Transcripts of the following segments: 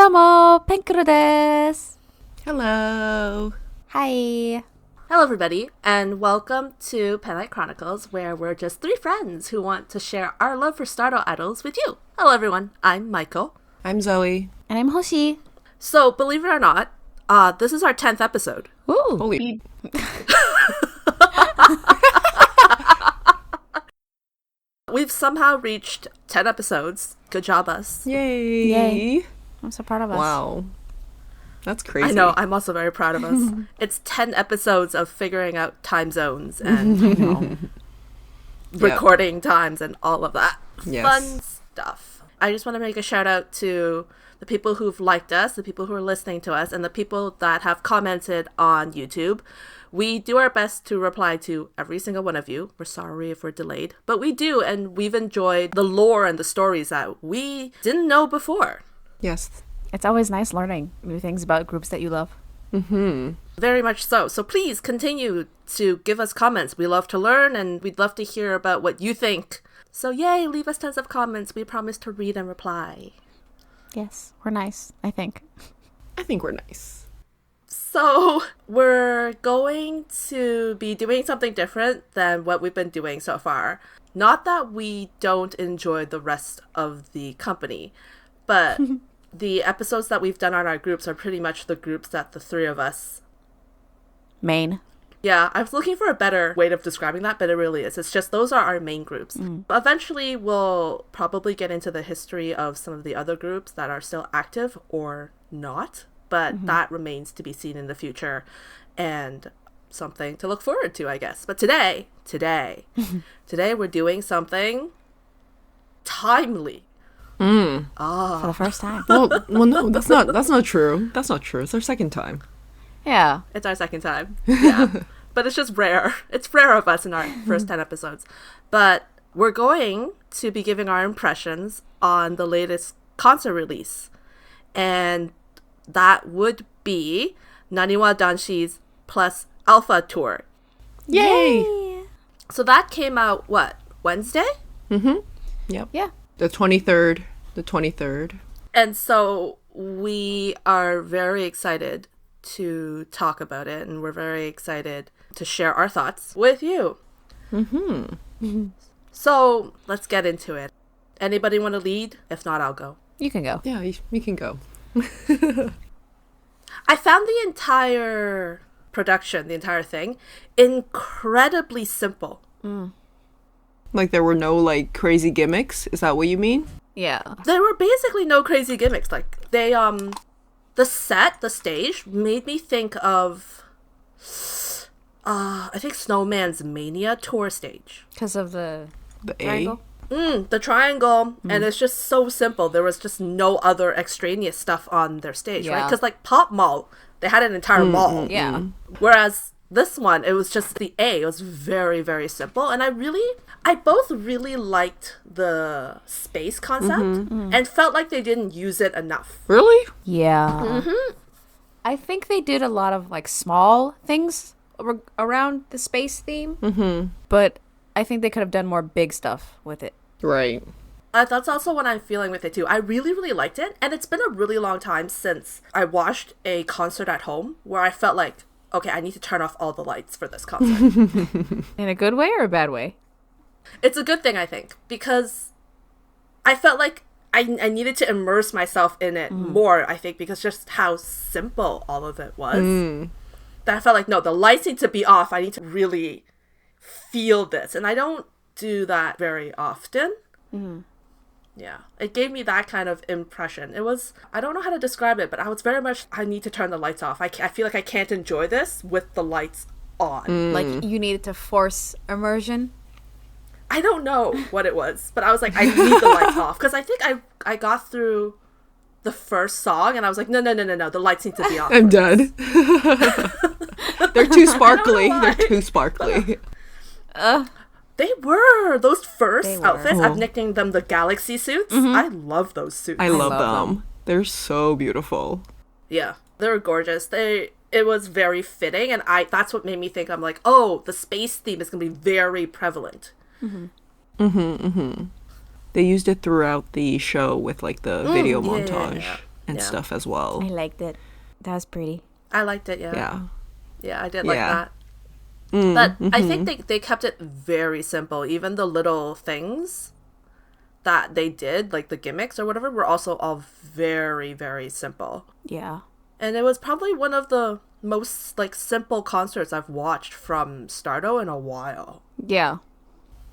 도모, 펜크루 desu. Hello. Hi. Hello, everybody, and welcome to Penlight Chronicles, where we're just three friends who want to share our love for startup idols with you. Hello, everyone. I'm Michael. I'm Zoe. And I'm Hoshi. So, believe it or not, this is our 10th episode. Ooh. Holy. We've somehow reached 10 episodes. Good job, us. Yay. Yay. I'm so proud of us. Wow. That's crazy. I know. I'm also very proud of us. It's 10 episodes of figuring out time zones and recording times and all of that fun stuff. I just want to make a shout out to the people who've liked us, the people who are listening to us, and the people that have commented on YouTube. We do our best to reply to every single one of you. We're sorry if we're delayed, but we do, and we've enjoyed the lore and the stories that we didn't know before. Yes. It's always nice learning new things about groups that you love. Mm-hmm. Very much so. So please continue to give us comments. We love to learn, and we'd love to hear about what you think. So yay, leave us tons of comments. We promise to read and reply. Yes, we're nice, I think. I think we're nice. So we're going to be doing something different than what we've been doing so far. Not that we don't enjoy the rest of the company, but the episodes that we've done on our groups are pretty much the groups that the three of us... Main. Yeah, I was looking for a better way of describing that, but it really is. It's just those are our main groups. Eventually, we'll probably get into the history of some of the other groups that are still active or not, but that remains to be seen in the future and something to look forward to, I guess. But today we're doing something timely. For the first time. Well, no, that's not true. That's not true. It's our second time. Yeah. It's our second time. Yeah. But it's just rare. It's rare of us in our first 10 episodes. But we're going to be giving our impressions on the latest concert release. And that would be Naniwa Danshi's Plus Alpha Tour. Yay! So that came out, what, Wednesday? Mm-hmm. Yep. Yeah. The 23rd. The 23rd. And so we are very excited to talk about it, and we're very excited to share our thoughts with you. Mm-hmm. So let's get into it. Anybody want to lead? If not, I'll go. You can go. Yeah, you can go. I found the entire production, the entire thing, incredibly simple. Like there were no like crazy gimmicks? Is that what you mean? Yeah. There were basically no crazy gimmicks. Like they, the set, the stage made me think of, I think Snowman's Mania tour stage. Because of the triangle? The triangle, and it's just so simple. There was just no other extraneous stuff on their stage, right? Because like Pop Mall, they had an entire mall. Yeah. Whereas this one, it was just the A. It was very, very simple. And I both really liked the space concept and felt like they didn't use it enough. Really? Yeah. I think they did a lot of like small things around the space theme, but I think they could have done more big stuff with it. Right. That's also what I'm feeling with it too. I really, really liked it. And it's been a really long time since I watched a concert at home where I felt like, okay, I need to turn off all the lights for this concert. In a good way or a bad way? It's a good thing, I think, because I felt like I needed to immerse myself in it more, I think, because just how simple all of it was. That I felt like, no, the lights need to be off. I need to really feel this. And I don't do that very often. Yeah, it gave me that kind of impression. It was, I don't know how to describe it, but I was very much, I need to turn the lights off. I feel like I can't enjoy this with the lights on. Like you needed to force immersion? I don't know what it was, but I was like, I need the lights off. Because I think I got through the first song and I was like, no, the lights need to be off. I'm done. They're too sparkly. They're too sparkly. They were. Those first outfits, I've nicknamed them the Galaxy suits. I love those suits. I love them. They're so beautiful. Yeah, they're gorgeous. It was very fitting, and that's what made me think, I'm like, oh, the space theme is going to be very prevalent. They used it throughout the show with like the video montage. and Yeah. stuff as well. I liked it. That was pretty. I liked it, yeah. Yeah. Yeah, I did like Yeah. that. But I think they kept it very simple. Even the little things that they did, like the gimmicks or whatever, were also all very, very simple. Yeah. And it was probably one of the most like simple concerts I've watched from Stardo in a while. Yeah.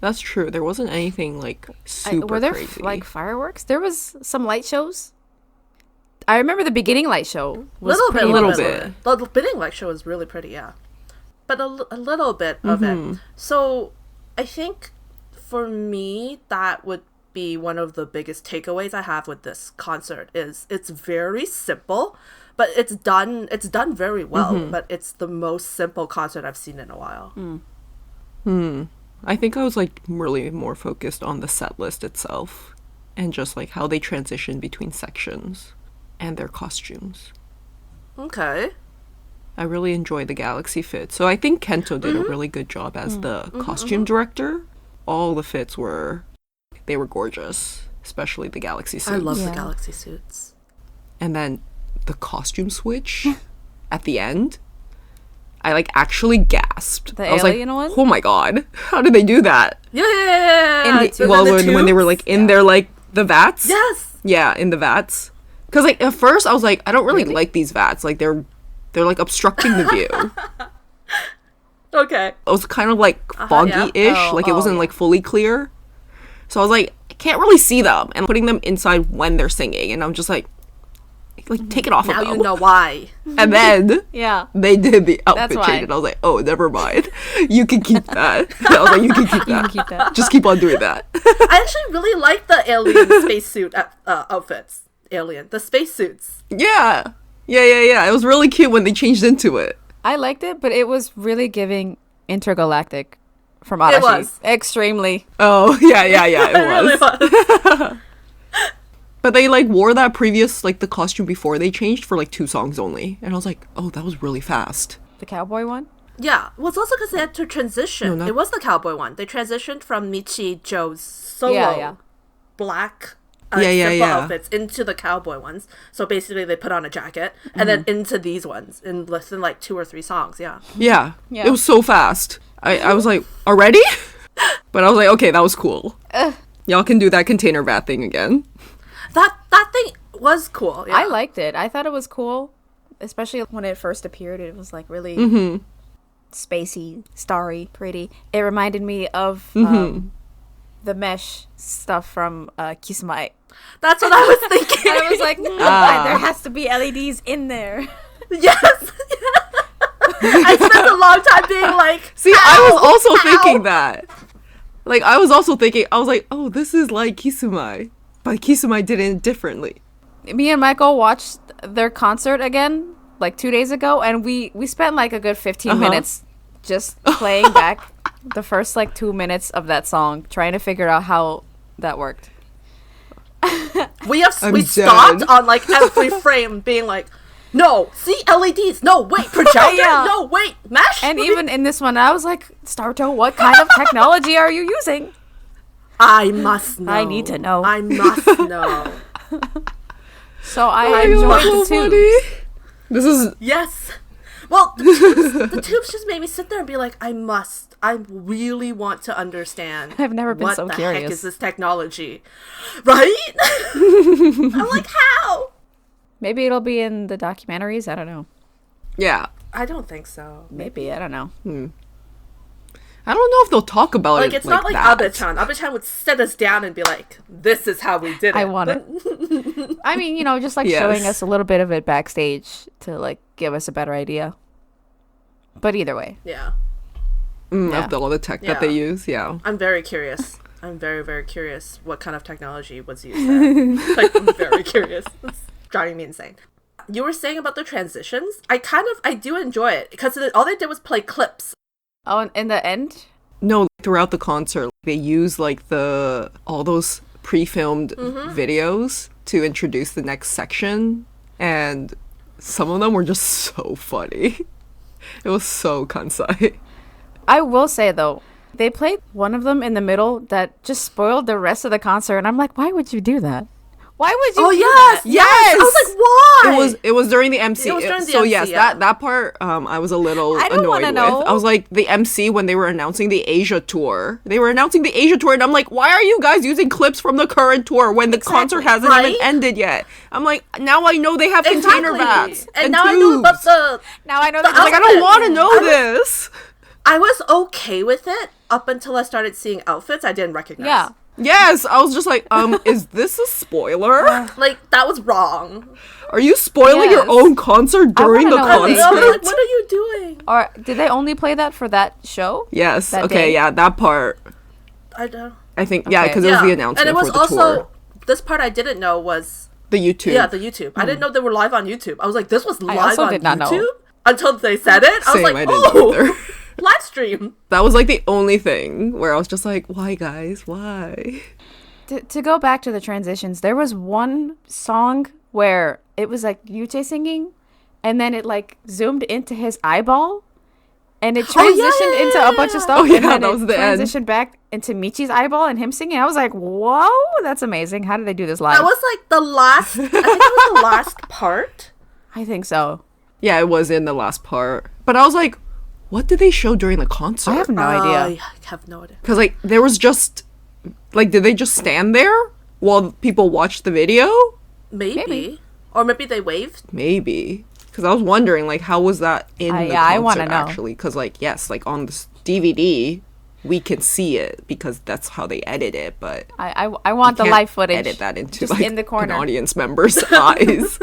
That's true. There wasn't anything like super Were there crazy. like fireworks? There was some light shows. I remember the beginning light show was pretty little amazing. bit. The beginning light show was really pretty, yeah. But a little bit of it. So I think for me, that would be one of the biggest takeaways I have with this concert is it's very simple, but it's done very well. But it's the most simple concert I've seen in a while. I think I was like really more focused on the set list itself and just like how they transition between sections and their costumes. Okay. I really enjoyed the Galaxy fit. So I think Kento did a really good job as the costume director. All the fits were gorgeous, especially the Galaxy suits. I love the Yeah. Galaxy suits. And then the costume switch at the end, I like actually gasped. The I was alien like, one? oh my god, how did they do that? Yeah. In the- Well, when they were like in their like the vats. Yes. Yeah, in the vats. Because like at first I was like, I don't really like these vats. Like they're like obstructing the view. Okay. It was kind of like foggy-ish. yeah. Like it Oh, wasn't yeah. like fully clear. So I was like, I can't really see them. And putting them inside when they're singing. And I'm just like take it off Now of them. you know why. And then Yeah. they did the outfit That's change. why. And I was like, oh, never mind. You can keep that. I was like, you can keep You that. can keep that. Just keep on doing that. I actually really like the alien spacesuit outfits. The spacesuits. Yeah. It was really cute when they changed into it. I liked it, but it was really giving intergalactic from Arashi. It was. Extremely. Oh, yeah, it It really was. was. But they like wore that previous like the costume before they changed for like 2 songs only. And I was like, oh, that was really fast. The cowboy one? Yeah. Well, it's also because they had to transition. No, not- It was the cowboy one. They transitioned from Michi Joe's solo Yeah. black Yeah. outfits into the cowboy ones. So basically they put on a jacket and then into these ones in less than like 2 or 3 songs. Yeah. Yeah. Yeah. It was so fast. I was like, already? But I was like, okay, that was cool. Y'all can do that container vat thing again. That thing was cool. Yeah. I liked it. I thought it was cool, especially when it first appeared. It was like really spacey, starry, pretty. It reminded me of the mesh stuff from Kisumai. That's what I was thinking. I was like, there has to be LEDs in there. Yes. I spent a long time being like, See, I was also Ow! thinking that. Like, I was also thinking, I was like, oh, this is like Kisumai. But Kisumai did it differently. Me and Michael watched their concert again like 2 days ago, and we spent like a good 15 minutes just playing back the first like 2 minutes of that song, trying to figure out how that worked. we I'm stopped dead. on like every frame being like, no, see LEDs, no, wait, projector, Yeah. no, wait, mesh. And even in this one, I was like, Starto, what kind of technology are you using? I must know. I need to know. I must know. So I Oh, enjoyed so the tubes. funny. This is Yes. Well, the tubes just made me sit there and be like, I really want to understand. I've never been what so the curious. heck is this technology, right? I'm like, how? Maybe it'll be in the documentaries. I don't know. yeah. I don't think so. Maybe. I don't know. I don't know if they'll talk about Like, it it's not like that. Abe-chan. Abe-chan would sit us down and be like, this is how we did it. I want it. I mean, you know, just like Yes. showing us a little bit of it backstage to like give us a better idea. But either way, Yeah. Yeah. Of all the tech that they Yeah. use, yeah. I'm very curious. I'm very, very curious what kind of technology was used there. Like, I'm very curious. It's driving me insane. You were saying about the transitions. I do enjoy it because all they did was play clips. oh, and in the end, No, throughout the concert, they use like all those pre-filmed videos to introduce the next section, and some of them were just so funny. It was so Kansai. I will say though, they played one of them in the middle that just spoiled the rest of the concert, and I'm like, why would you do that? Why would you? Oh do yes, that? yes. I was like, why? It was during the MC. It was during the so MC, yes, yeah. that part I was a little I don't annoyed wanna with. know. I was like the MC when they were announcing the Asia tour. They were announcing the Asia tour, and I'm like, why are you guys using clips from the current tour when the concert hasn't even Right? ended yet? I'm like, now I know they have container vats and now I know about tubes. the. Now I know The that. Like I don't outfit. want to know this. I was okay with it up until I started seeing outfits I didn't recognize. Yeah. Yes, I was just like, is this a spoiler? Like that was wrong. Are you spoiling your Yes. own concert during the wanna know what they I was concert? like, what are you doing? Or did they only play that for that show? Yes. That Okay. day? Yeah, that part. I don't. I think yeah, Okay. because it was the announcement and it was for the also tour. this part I didn't know was The YouTube. yeah the YouTube. I didn't know they were live on YouTube. I was like, this was live also on did not know. YouTube until they said it. I was Same, like, I didn't oh, either. live stream. That was like the only thing where I was just like, why guys? Why? To go back to the transitions, there was one song where it was like Yuche singing, and then it like zoomed into his eyeball, and it transitioned into a bunch of stuff. Oh, yeah, and then that was it the end. transitioned back into Michi's eyeball and him singing. I was like, whoa, that's amazing. How did they do this live? That was like the last. I think it was the last part. I think so. Yeah, it was in the last part. But I was like, what did they show during the concert? I have no idea. I have no idea. Because like there was just like, did they just stand there while people watched the video? Maybe. Or maybe they waved. Maybe. Because I was wondering like, how was that in the yeah, I wanna concert know. actually? Because like yes, like on this DVD we can see it because that's how they edit it. But I want the can't live footage. edit that into just like in the corner. an audience member's eyes.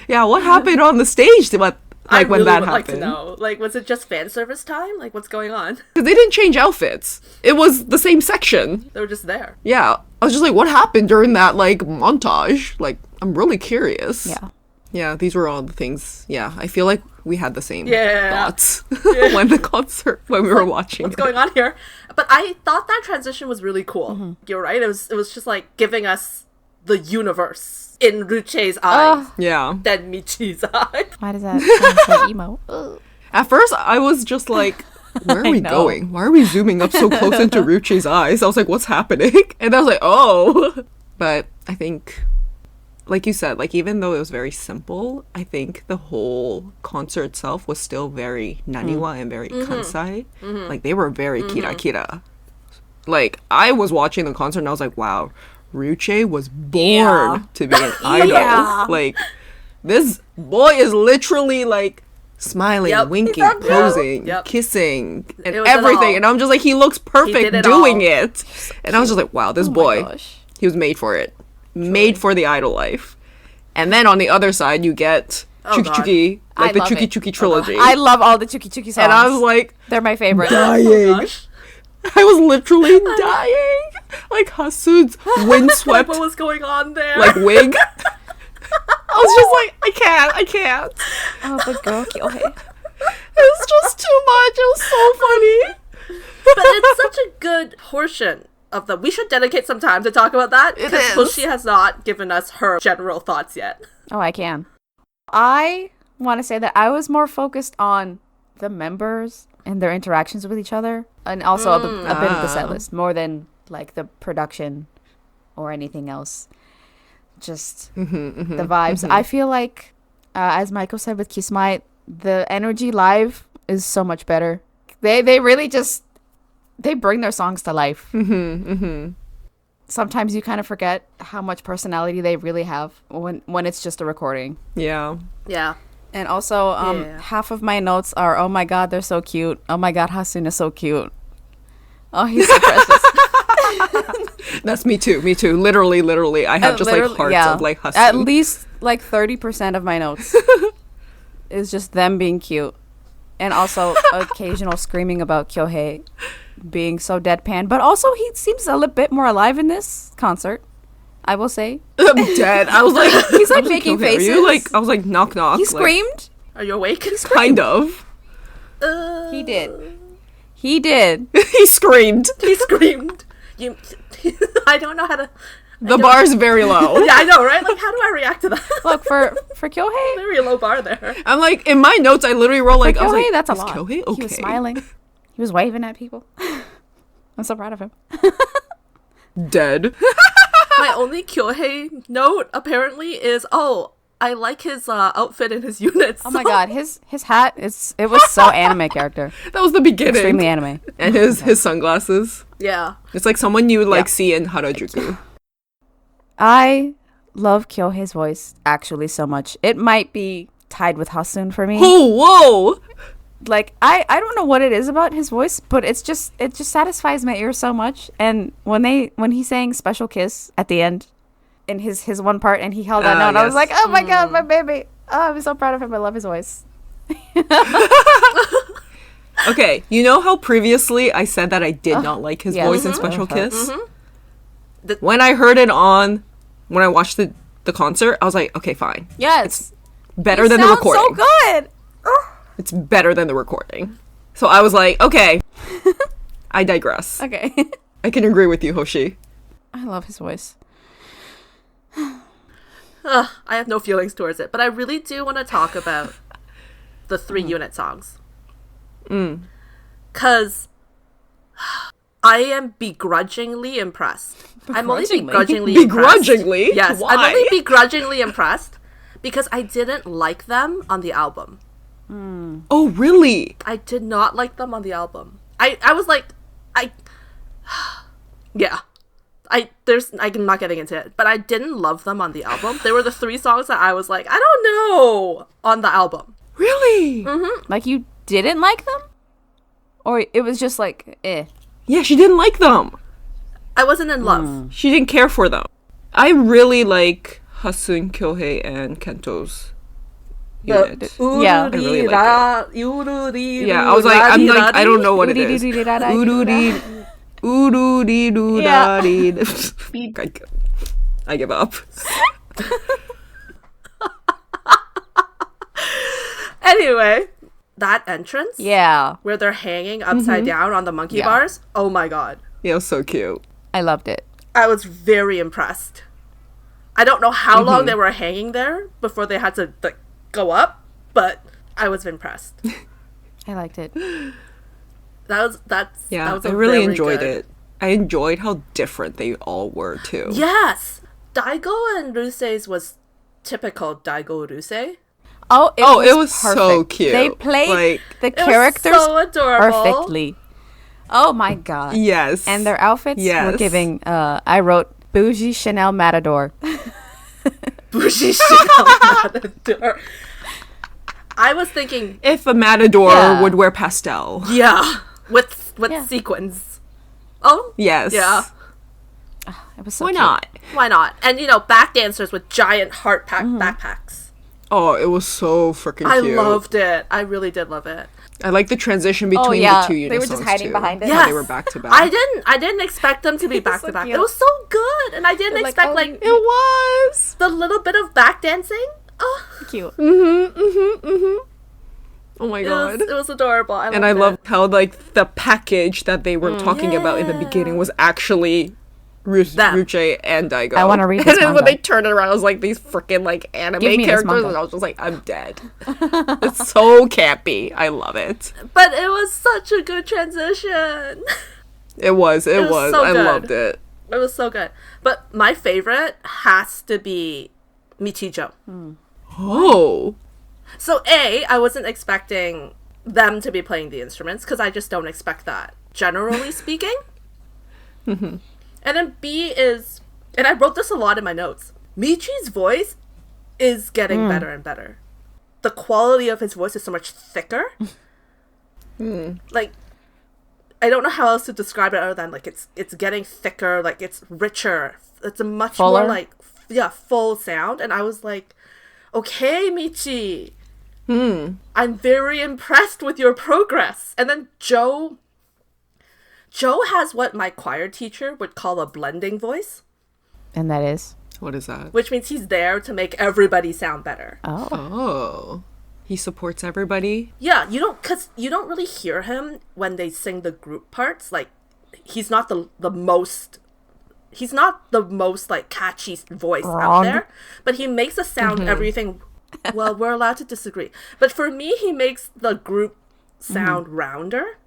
Yeah, what happened on the stage? What I like when really that would like to happened? know. Like, was it just fan service time? Like, what's going on? Because they didn't change outfits. It was the same section. They were just there. Yeah, I was just like, what happened during that like montage? Like, I'm really curious. Yeah. Yeah, these were all the things. Yeah, I feel like we had the same Yeah. thoughts when we were watching. What's going on here? But I thought that transition was really cool. You're right. It was just like giving us the universe in Ruche's eyes Yeah. than Michi's eyes. Why does that sound so emo? Ugh. At first, I was just like, where are we know. going? Why are we zooming up so close into Ruchi's eyes? I was like, what's happening? And I was like, oh. But I think, like you said, like even though it was very simple, I think the whole concert itself was still very Naniwa and very Kansai. Like they were very kira kira. Like I was watching the concert and I was like, wow, Ruche was born to be an idol. Yeah. Like this boy is literally like smiling, Yep. winking, Yep. posing, Yep. kissing, and It was it everything. all. And I'm just like, he looks did perfect it doing all. it. And I was just like, wow, this Oh my boy, gosh. he was made for it. Made for the idol life. And then on the other side, you get Oh, Chuki God. Chuki, like I the love Chuki it. Chuki trilogy. I love all the Chuki Chuki songs. and I was like, they're my favorite. dying. Gosh. I was literally dying. Like Hasud's Like, windswept what was going on there? like wig. I was just like, I can't. Oh, the girl. Okay. It was just too much. It was so funny. But it's such a good portion of the. We should dedicate some time to talk about that. It Because is. Hoshi has not given us her general thoughts yet. Oh, I can. I want to say that I was more focused on the members and their interactions with each other, and also a bit of the set list, more than like the production or anything else. Just the vibes. I feel like, as Michael said with Kiss My, the energy live is so much better. They really just they bring their songs to life. Sometimes you kind of forget how much personality they really have when it's just a recording. Yeah. Yeah. And also, Yeah. half of my notes are, oh my god, they're so cute. Oh my god, Hasun is so cute. Oh, he's so precious. That's me too. Me too. Literally. I have just like hearts of like Hasun. At least like 30% of my notes is just them being cute. And also occasional screaming about Kyohei being so deadpan. But also he seems a little bit more alive in this concert, I will say. I'm dead. I was like, He's like I was making okay, are you faces. like, I was like, knock knock. He like, screamed. Are you awake? kind of. He did. He did. He screamed. He screamed. You. I don't know how to. The bar's very low. Yeah, I know, right? Like, how do I react to that? Look, for Kyohei, Very low bar there. I'm like, in my notes, I literally wrote like, I was Kyohei, like, that's a is lot. Kyohei okay? He was smiling. He was waving at people. I'm so proud of him. Dead. My only Kyohei note apparently is, I like his outfit and his units. Oh my god, his hat it was so anime character. That was the beginning. Extremely anime. And his sunglasses. Yeah. It's like someone you would like see in Harajuku. I love Kyohei's voice actually so much. It might be tied with Hasun for me. Oh, whoa! Like I don't know what it is about his voice, but it just satisfies my ear so much. And when he sang Special Kiss at the end in his one part and he held that note, I was like, oh my god, my baby. Oh, I'm so proud of him. I love his voice. Okay, you know how previously I said that I did not like his voice in Special Kiss? When I heard it when I watched the concert, I was like, okay, fine. Yes. Better than the recording. So good. It's better than the recording. So I was like, okay, I digress. Okay. I can agree with you, Hoshi. I love his voice. I have no feelings towards it, but I really do want to talk about the 3 unit songs. Because I am begrudgingly impressed. I'm only begrudgingly Begrudgingly? Yes, Why? I'm only begrudgingly impressed because I didn't like them on the album. Oh, really? I did not like them on the album. I was like, yeah. I'm not getting into it, but I didn't love them on the album. They were the 3 songs that I was like, I don't know, on the album. Really? Like you didn't like them? Or it was just like, eh. Yeah, she didn't like them. I wasn't in love. She didn't care for them. I really like Hasun, Kyohei, and Kento's unit. Yeah. I really like it. Yeah, I was like, I don't know what it is. I give up. Anyway, that entrance, Yeah. where they're hanging upside down on the monkey bars, oh my god. Yeah, it was so cute. I loved it. I was very impressed. I don't know how long they were hanging there before they had to go up, but I was impressed. I liked it. That was I really enjoyed it. I enjoyed how different they all were too. Yes! Daigo and Rusei's was typical Daigo Rusei. Oh, it was perfect. so cute. They played Like, the It was characters so adorable. perfectly. Oh my god. yes. And their outfits Yes. were giving, I wrote, bougie Chanel Matador. Bougie Chanel Matador. I was thinking, if a matador Yeah. would wear pastel. yeah, with Yeah. sequins. Oh, Yes. yeah. It was so Why cute. not? Why not? And back dancers with giant heart backpacks. Oh, it was so freaking I cute. loved it. I really did love it. I like the transition between yeah. the 2 unit They were just songs, hiding too. behind it. How Yes. they were back to back. I didn't expect them to be back So to back. cute. It was so good, and I didn't They're like, expect oh, like It was. the little bit of back dancing. Oh, Cute. Oh my it god. was adorable. And I loved how like the package that they were talking about in the beginning was actually Them. Ruche and Daigo. I wanna read And this then when manga. they turned it around, it was like these freaking like anime Give me this characters, manga. and I was just like, I'm dead. It's so campy. I love it. But it was such a good transition. It was. was so I good. loved it. It was so good. But my favorite has to be Michijo. Oh. So I wasn't expecting them to be playing the instruments because I just don't expect that, generally speaking. And then B is, and I wrote this a lot in my notes, Michi's voice is getting better and better. The quality of his voice is so much thicker. Like, I don't know how else to describe it other than like it's getting thicker, like it's richer. It's a much Fuller? more like full sound. And I was like, okay, Michi. I'm very impressed with your progress. And then Joe has what my choir teacher would call a blending voice, And that is? What is that? which means he's there to make everybody sound better. Oh. Oh. He supports everybody. Yeah, because you don't really hear him when they sing the group parts. Like, he's not the most like catchy voice out Wrong. there, but he makes us sound everything. Well, we're allowed to disagree, but for me, he makes the group sound rounder,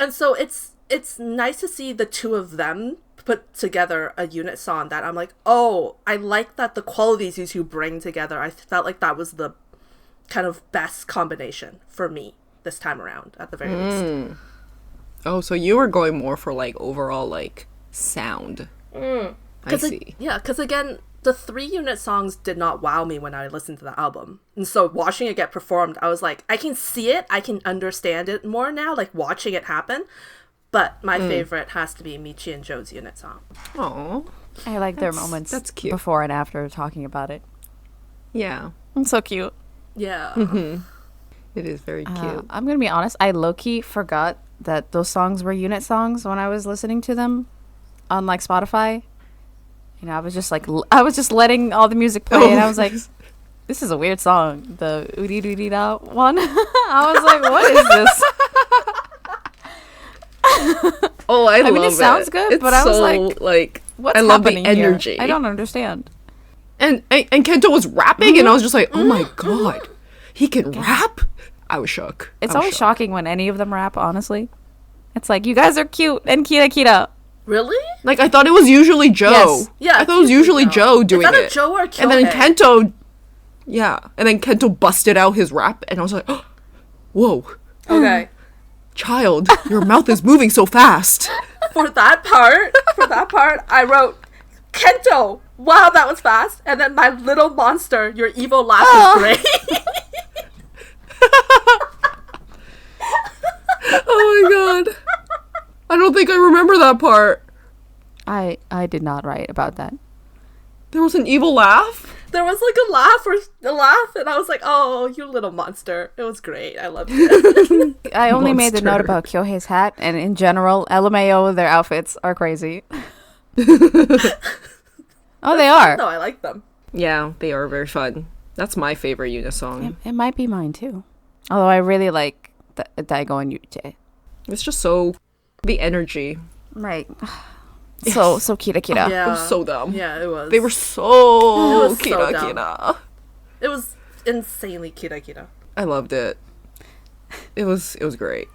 and so it's it's nice to see the two of them put together a unit song that I'm like, oh, I like that the qualities these two bring together. I felt like that was the kind of best combination for me this time around, at the very least. Oh, so you were going more for like overall like sound. I see. Yeah, because again, the 3-unit songs did not wow me when I listened to the album. And so watching it get performed, I was like, I can see it, I can understand it more now, like watching it happen. But my favorite has to be Michi and Joe's unit song. Oh, I like their moments that's cute. before and after talking about it. Yeah. It's so cute. Yeah. It is very cute. I'm going to be honest. I low-key forgot that those songs were unit songs when I was listening to them on like Spotify. You know, I was just like, I was just letting all the music play and I was like, this is a weird song. The Udi Dudi Da one. I was like, what is this? Oh, I love mean, it sounds good, it's but I was so, like, what's I love the happening here? energy. I don't understand. And Kento was rapping, and I was just like, oh my god, he can rap? I was shook. It's always shocking when any of them rap, honestly. It's like, you guys are cute and Kira Kira. Really? Like, I thought it was usually Joe. Yes. Yeah, I thought it was usually Joe doing Is that it. a Joe or a And then Kyohei? Kento, and then Kento busted out his rap, and I was like, oh, whoa, Okay. child, your mouth is moving so fast. For that part, I wrote, Kento, wow, that was fast. And then my little monster, your evil laugh is great. Oh my god. I don't think I remember that part. I did not write about that. There was an evil laugh? There was like a laugh, and I was like, oh, you little monster. It was great. I loved it. I only made the note Monster. about Kyohei's hat, and in general, LMAO, their outfits are crazy. Oh, they are. No, I like them. Yeah, they are very fun. That's my favorite unit song. It might be mine too. Although I really like Daigo and Yuche. It's just so the energy. Right. So kira kira. Yeah. It was so dumb. Yeah, it was. They were so It was so kira dumb. kira. It was insanely kira. I loved it. It was great.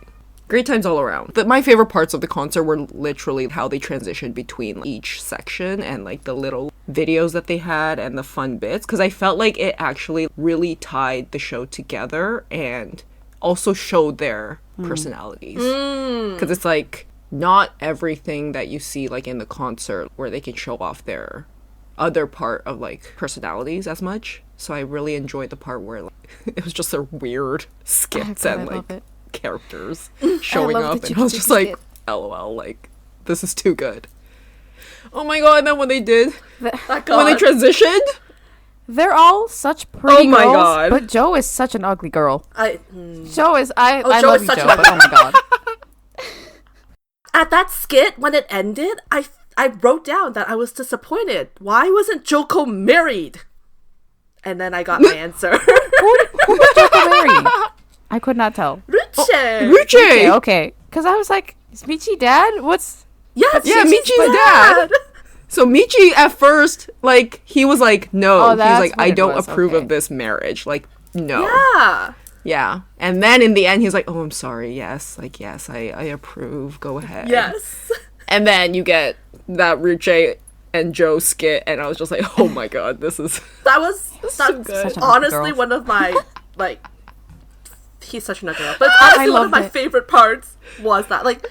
Great times all around. My favorite parts of the concert were literally how they transitioned between each section and like the little videos that they had and the fun bits, because I felt like it actually really tied the show together and also showed their personalities. Because it's like not everything that you see like in the concert where they can show off their other part of like personalities as much. So I really enjoyed the part where like, it was just their weird skits I and love like it. characters showing love up, the and I was Chiki just like, skit. LOL, like this is too good. Oh my god! And then when they did, That when they god. transitioned, They're all such pretty Oh my girls, God. but Joe is such an ugly girl. Joe is I Joe love is you, such Joe, an but oh my god. At that skit, when it ended, I wrote down that I was disappointed. Why wasn't Joko married? And then I got my answer. Who was Joko marrying? I could not tell. Ruche! Ruche. Okay. Because I was like, is Michi dad? What's... Yes, Yeah, she's Michi's dad. So Michi at first, like, he was like, no. Oh, He's that's like, what I it don't was, approve okay. of this marriage. Like, no. Yeah. Yeah. And then in the end, he's like, oh, I'm sorry. Yes. Like, yes, I approve. Go ahead. Yes. And then you get that Ruche and Joe skit, and I was just like, oh my god, this is... That was so good. Such an honestly girl. one of my, like, he's such a nut girl. But honestly, one of loved my it. favorite parts was that, like,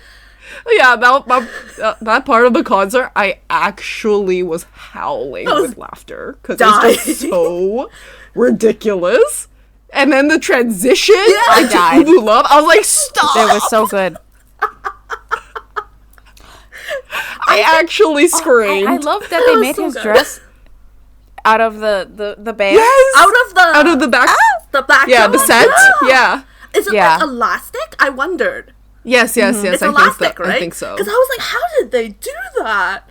Yeah, that part of the concert, I actually was howling was with laughter because it's just dying. so ridiculous. And then the transition I into died. Ubu Love, I was like, stop! It was so good. I actually screamed. I love that It they was made so his good. dress out of the band. Yes! out of the back. the back. Yeah, the set. Yeah. Yeah. Is it Yeah. like elastic? I wondered. Yes, yes, yes. It's I elastic, think so. right? I think so. Because I was like, how did they do that?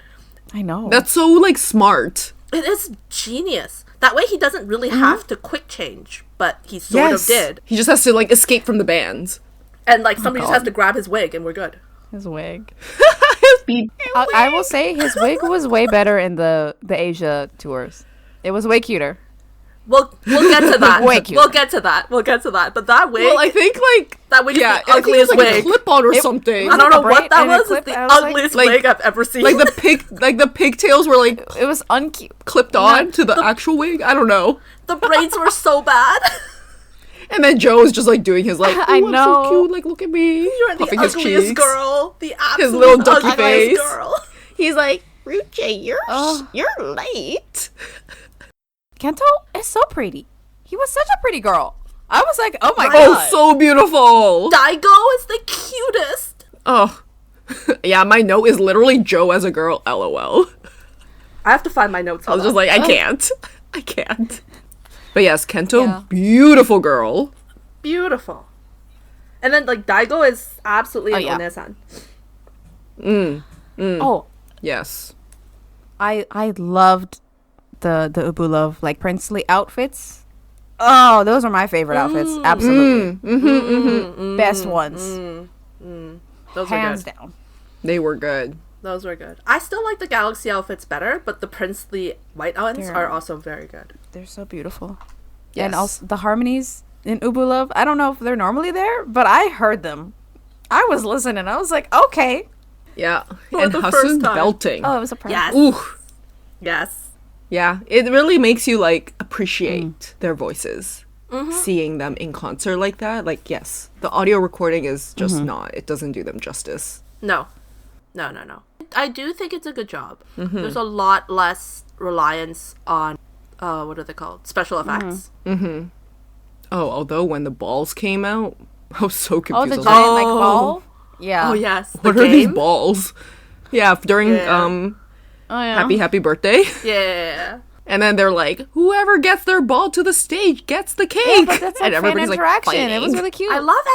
I know. That's so, like, smart. It is genius. That way he doesn't really Mm-hmm. have to quick change, but he sort of did. He just has to, like, escape from the bands. And like somebody just God. has to grab his wig and we're good. his wig. I will say his wig was way better in the Asia tours. It was way cuter. We'll get to that. Way cute. We'll get to that. But that wig, Well, I think like that wig is the I think it ugliest was like wig. a clip-on or something. I don't know a braid what that and a was. clip, It's the I was like- ugliest Like- wig I've ever seen. Like the pigtails were like It was uncute. clipped on to the actual wig. I don't know. the braids were so bad. And then Joe was just like doing his like, I "Ooh, I'm know. so cute. Like, look at me." You're the Puffing his ugliest cheeks. girl. The absolute little ducky ugliest face. girl. He's like, "Ruche, Oh. you're late." Kento is so pretty. He was such a pretty girl. I was like, oh my Right. Oh, god. so beautiful. Daigo is the cutest. Oh. Yeah, my note is literally Joe as a girl, LOL. I have to find my notes. I was just like, I can't. I can't. But yes, Kento, Yeah. beautiful girl. beautiful. And then like Daigo is absolutely Oh, an yeah. One-san. Oh, Yes. I loved the Ubu Love like princely outfits. Oh, those are my favorite outfits. Absolutely. Best ones. Those were Hands good. down. They were good. Those were good. I still like the Galaxy outfits better, but the princely white ones They're- are also very good. They're so beautiful. Yes. And also the harmonies in Ubu Love. I don't know if they're normally there, but I heard them. I was listening. I was like, okay. Yeah. For and the Hasun first time. belting. Oh, it was a surprise. Yes. Ooh. Yes. Yeah. It really makes you like appreciate their voices. Seeing them in concert like that. Like, yes, the audio recording is just not. It doesn't do them justice. No. No. I do think it's a good job. There's a lot less reliance on what are they called? Special effects. Oh, although when the balls came out, I was so Oh, confused. the I was giant like, like ball. Yeah. Oh yes. The what are these game? balls? Yeah, during Yeah. Oh, yeah. happy birthday. Yeah. And then they're like, whoever gets their ball to the stage gets the cake. Yeah, but that's like and fan everybody's like interaction. fighting. It was really cute. I love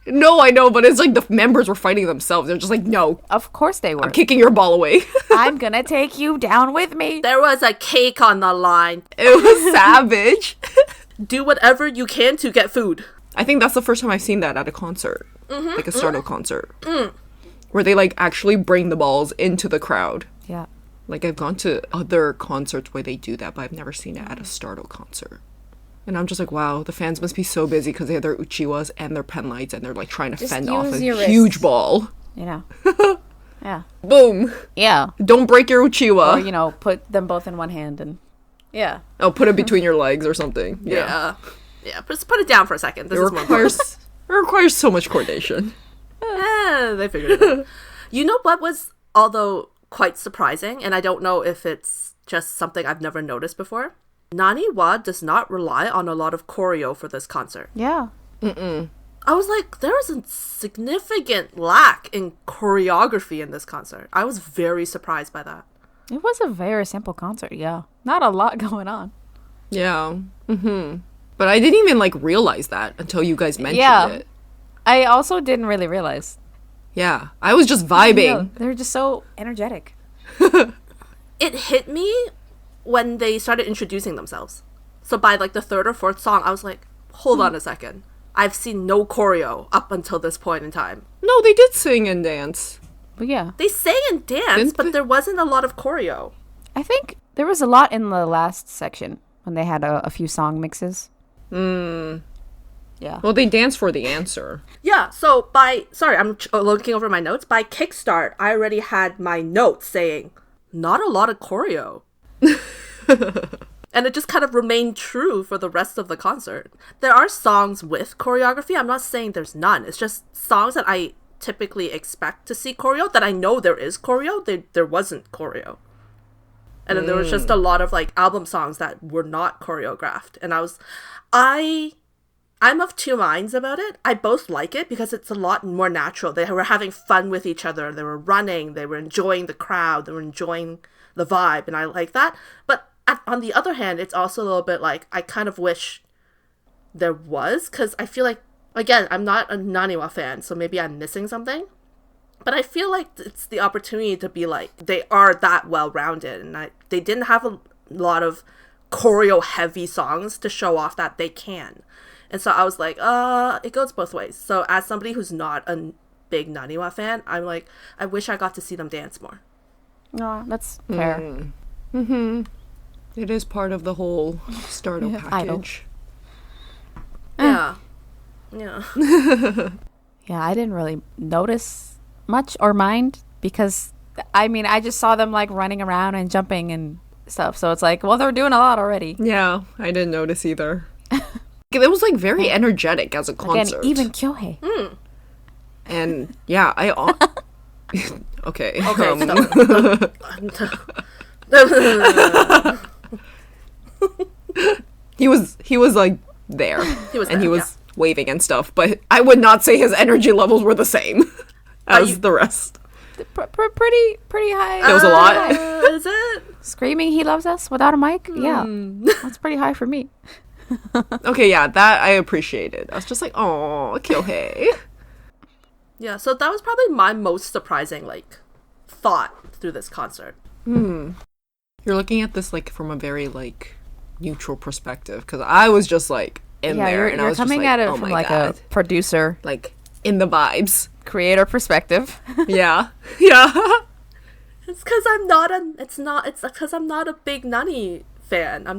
it. No, I know, but it's like the members were fighting themselves. They're just like, no, Of course they were. I'm kicking your ball away. I'm gonna take you down with me. There was a cake on the line. It was savage. Do whatever you can to get food. I think that's the first time I've seen that at a concert, like a Stardo concert, where they like actually bring the balls into the crowd. Yeah. Like I've gone to other concerts where they do that, but I've never seen it at a Stardo concert. And I'm just like, wow, the fans must be so busy because they have their uchiwas and their pen lights, and they're like trying to Just fend off use a your huge wrists. ball. You know. Yeah. Boom! Yeah. Don't break your uchiwa. Or you know, put them both in one hand and. Yeah. Oh, put it between your legs or something. Yeah. Yeah. Just put it down for a second. This It is more important. requires so much coordination. They figured it out. You know what was, although quite surprising, and I don't know if it's just something I've never noticed before. Naniwa does not rely on a lot of choreo for this concert. Yeah. I was like, there is a significant lack in choreography in this concert. I was very surprised by that. It was a very simple concert. Yeah. Not a lot going on. Yeah. But I didn't even like realize that until you guys mentioned Yeah. it. I also didn't really realize. Yeah. I was just vibing. They're just so energetic. It hit me when they started introducing themselves. So by like the third or fourth song, I was like, hold on a second. I've seen no choreo up until this point in time. No, they did sing and dance. But yeah. They sang and danced, Didn't but they? there wasn't a lot of choreo. I think there was a lot in the last section when they had a few song mixes. Yeah. Well, they danced for the answer. Yeah, so I'm looking over my notes. By Kickstart, I already had my notes saying, not a lot of choreo. And it just kind of remained true for the rest of the concert. There are songs with choreography. I'm not saying there's none. It's just songs that I typically expect to see choreo, that I know there is choreo. There wasn't choreo. And then there was just a lot of like album songs that were not choreographed. And I'm of two minds about it. I both like it because it's a lot more natural. They were having fun with each other. They were running. They were enjoying the crowd. They were enjoying the vibe. And I like that. But on the other hand, it's also a little bit like, I kind of wish there was, because I feel like, again, I'm not a Naniwa fan, so maybe I'm missing something. But I feel like it's the opportunity to be like, they are that well-rounded. And they didn't have a lot of choreo-heavy songs to show off that they can. And so I was like, it goes both ways. So as somebody who's not a big Naniwa fan, I'm like, I wish I got to see them dance more. No, that's fair. It is part of the whole starter Idol. package. Yeah. Yeah. Yeah, I didn't really notice much or mind because, I mean, I just saw them like running around and jumping and stuff. So it's like, well, they're doing a lot already. Yeah, I didn't notice either. It was like very energetic as a concert. Again, even Kyohei. And yeah, okay. Okay. He was like there. He was and there, he was waving and stuff, but I would not say his energy levels were the same as the rest. Pretty high. There was a lot. Is it? Screaming he loves us without a mic? Yeah. That's pretty high for me. Okay, yeah, that I appreciated. I was just like, oh, Kyohei. Yeah, so that was probably my most surprising, like, thought through this concert. You're looking at this like from a very like neutral perspective because I was just like in there and I you're was coming just like, at it oh from my like God. a producer, Like in the vibes. creator perspective. Yeah. It's because it's because I'm not a big Nani fan. I'm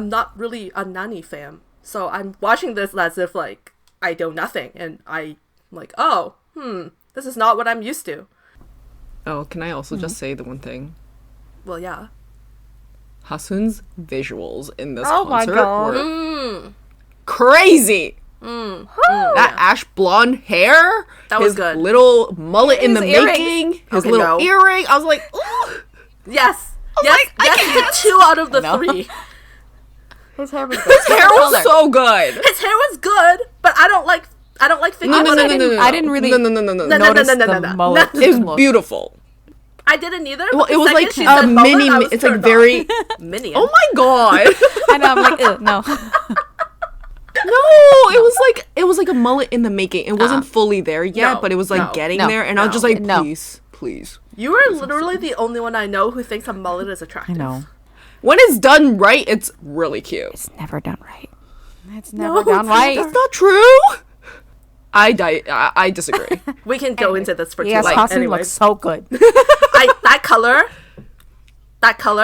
not really a Nani fan. So I'm watching this as if, like, I know nothing. And I'm like, oh, this is not what I'm used to. Oh, can I also just say the one thing? Well, yeah. Hasun's visuals in this Oh my concert God. were crazy. That ash blonde hair, That was his good. little mullet in the His earrings. making, his Okay, little no. earring. I was like, ooh. Yes. was Yes, like, I yes, you 2 out of the know. 3. His hair was His hair was so good. His hair was good, but I don't like thinking No, about it. I didn't really no. notice the mullet. It was beautiful. I didn't either. Well, but the it was second like she a said mullet, mini. I was It's like turned very. on. Minion. Oh my God. I know. I'm like, no. No, it was like a mullet in the making. It wasn't fully there yet, No, but it was like no, getting no, there, and I was no, just like, no. please. You are literally the only one I know who thinks a mullet is I attractive. know. When it's done right, it's really cute. It's never done right. It's never done right. That's not true. I disagree. We can go into this for too Yes, long. Hasun Anyways, looks so good. that color,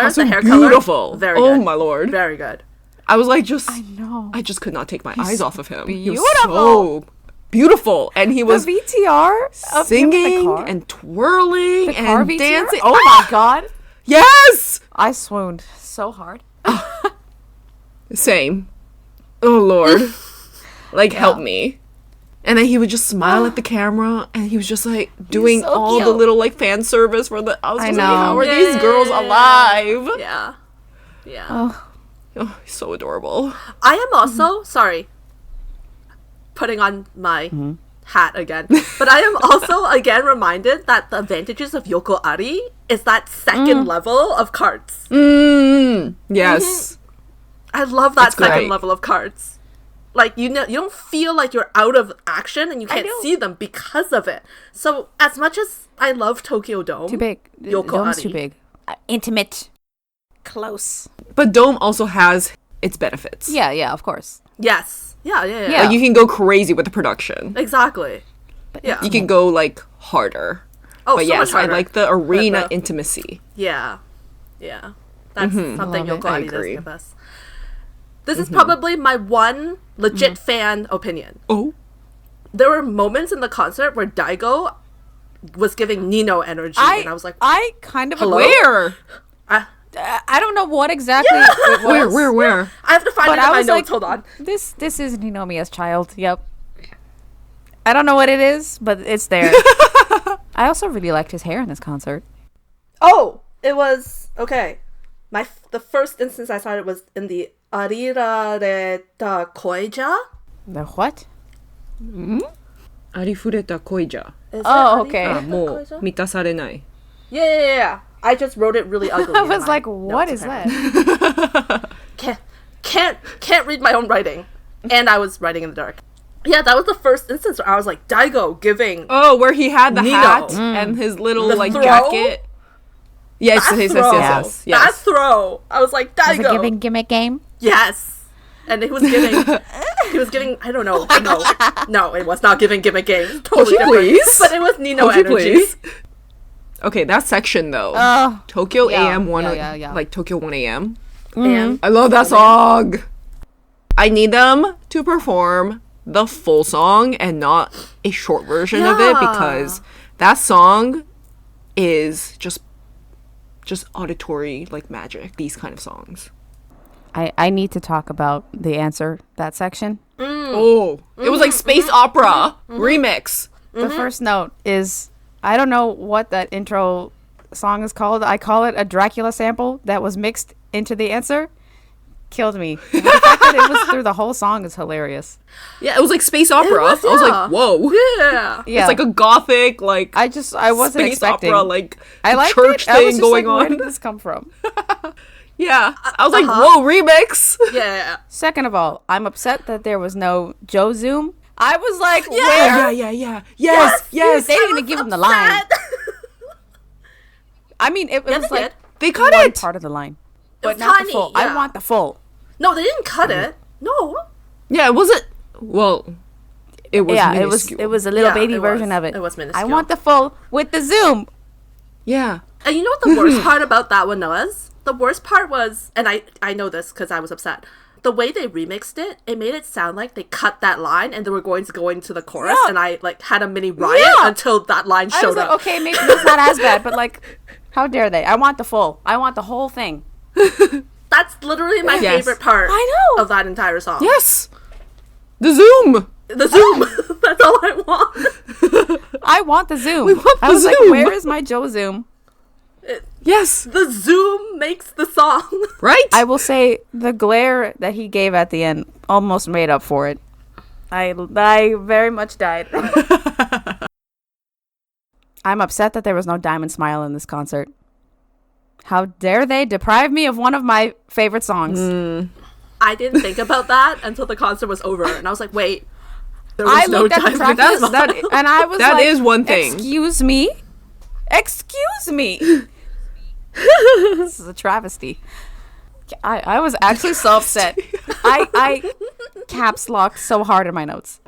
the hair color, Beautiful. very Oh good. my Lord. Very good. I was like, just. No. I just could not take my eyes off of him. He was beautiful. so beautiful, and he was The VTR of him in the singing car. and twirling The car and VTR? dancing. Oh my God. Yes. I swooned so hard. Same. Oh Lord. Like help me. And then he would just smile at the camera, and he was just like doing so all the cute. little like fan service for the. I was I just know. like, how are these girls alive? Yeah. Yeah. Oh, he's so adorable. I am also sorry. Putting on my hat again, but I am also again reminded that the advantages of Yoko Ari is that second level of cards. Yes. I love that It's great. second level of cards. Like, you know, you don't feel like you're out of action and you can't know. see them because of it. So as much as I love Tokyo Dome, Too big. Yoko Dome's Ari. too big. Intimate. Close. But Dome also has its benefits. Yeah, of course. Yes. Yeah. Yeah. Like you can go crazy with the production. Exactly. Yeah. You can go like harder. Oh, But so yes, much harder. I like the arena the- intimacy. Yeah. Yeah. That's something Love it. Yoko I Ari does agree. give us. This is probably my one legit fan opinion. Oh. There were moments in the concert where Daigo was giving Nino energy, and I was like, I kind of Hello? agree. Where? I don't know what exactly it was. Where? I have to find But it in I my was notes. like, Hold on. This is Ninomiya's child. Yep. I don't know what it is, but it's there. I also really liked his hair in this concert. Oh, it was okay. The first instance I saw it was in the Arirareta Koija. The what? Arifureta koija. Is Oh, it okay. Arirareta もう Koija? 満たされない. Yeah. I just wrote it really ugly. I in was my like, what notes, is apparently. that? Can't read my own writing, and I was writing in the dark. Yeah, that was the first instance where I was like, Daigo giving Oh, where he had the Nino. hat and his little The like throw? jacket. Yes, that yes, throw. yes. That throw. I was like, Was it Daigo. giving gimmick game? Yes. And he was giving, I don't know, no, it was not giving gimmick game. Totally you different. please? But it was Nino Would you energy. please? Okay, that section though. Oh, Tokyo yeah, AM 1 yeah. like Tokyo 1 AM. And I love that song. I need them to perform the full song and not a short version of it, because that song is just auditory like magic. These kind of songs. I need to talk about the answer, that section. Oh, it was like space opera remix. The first note is, I don't know what that intro song is called. I call it a Dracula sample that was mixed into the answer. Killed me. The fact that it was through the whole song is hilarious. Yeah, it was like space opera. was, I was yeah. like, whoa. yeah. Yeah. It's like a gothic, like I wasn't space expecting. opera, like I like church it. I was thing just going like, where on. did this come from? Yeah, I was like, whoa, remix. Yeah. Second of all, I'm upset that there was no Joe Zoom. I was like, Yeah, where? yeah. Yes. They didn't even give him the line. I mean, it was they like did. They cut one it. part of the line, was but not tiny, the full. yeah. I want the full. No, they didn't cut it. No. Yeah, it wasn't. Well, it was. Yeah, minuscule. it was a little Yeah, baby it version was. of it. It was I minuscule. want the full with the zoom. Yeah. And you know what the worst part about that one was? The worst part was, and I know this because I was upset. The way they remixed it, it made it sound like they cut that line and they were going to go into the chorus, Yeah. and I like had a mini riot Yeah. until that line I showed was like, up. okay, maybe it's not as bad, but like, how dare they? I want the full. I want the whole thing. That's literally my Yes. favorite part I know. of that entire song. Yes. The zoom. The zoom. That's all I want. I want the zoom. We want I the was like, zoom. where is my Joe Zoom? Yes. The zoom makes the song. Right. I will say the glare that he gave at the end almost made up for it. I very much died. I'm upset that there was no Diamond Smile in this concert. How dare they deprive me of one of my favorite songs? I didn't think about that until the concert was over, and I was like, wait. There was I no looked at the Diamond track Smile. list and I was That like, is one thing. Excuse me? Excuse me. This is a travesty. I was actually so upset. I caps locked so hard in my notes.